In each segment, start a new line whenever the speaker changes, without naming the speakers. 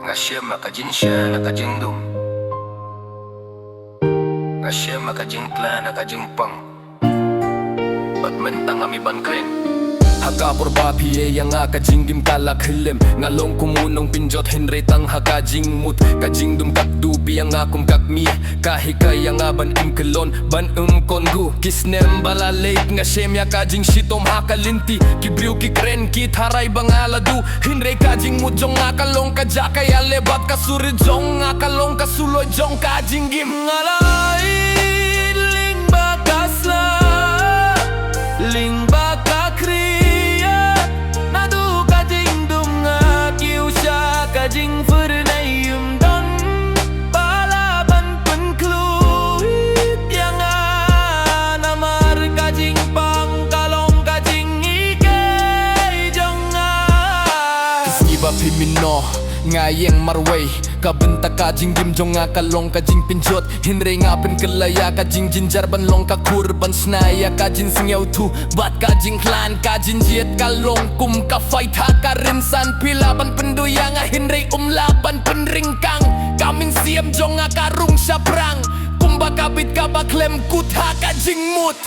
Ngasya makajinsya nakajindum, ngasya makajinkla nakajingpang, ba't mentang ami bangkren.
Hakapor bapiye yang akajinggim kalakhilim ngalong kumunong pinjot henry tang hakajing mut kajing dum kakdubi yang akum kakmi kahikay yang aban kelon ban kongu kisnem balalait nga semya kajing sitom hakalinti kibriu kikren kitharay bangaladu henry kajing mut jong akalong kajakay alebat kasuri jong akalong kasuloy jong kajing gim ngalay ling bakasla ling bakakri kajing fernayum don balaban penkluit yang namar kajing pangkalong kajing ikay jonga kiskiba pimino ngayeng marway kabenta kajing gimjong nga kalong kajing pinjot hinre nga kelaya kajing jinjar ban long kakurban snaya kajing singyaw tu bat kajing klan kajing jiet kalong kum ka fight hakarinsan pilaban penduya nga hinre umlaban penringkang kaming siam jong nga karung sabrang kumba kabit kabaklem kutha kajing mut.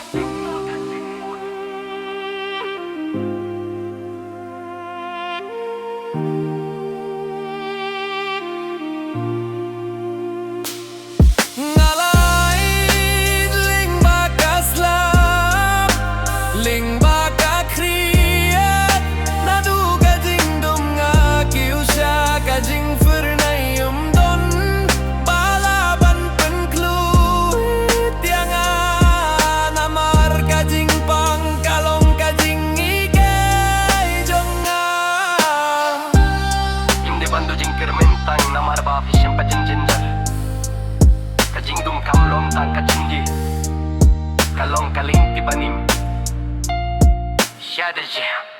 Ling baka kriat nadu kajing dum nga kiusya kajing fernayum don balaban penkluit yang namar kajing pangkalong kajing ikay jonga
Hindi bando jing kermentang namar bafis yang pajing jinjar kajing dum kamlong tang kajing ji kalong kaling tibanim Shada Jam.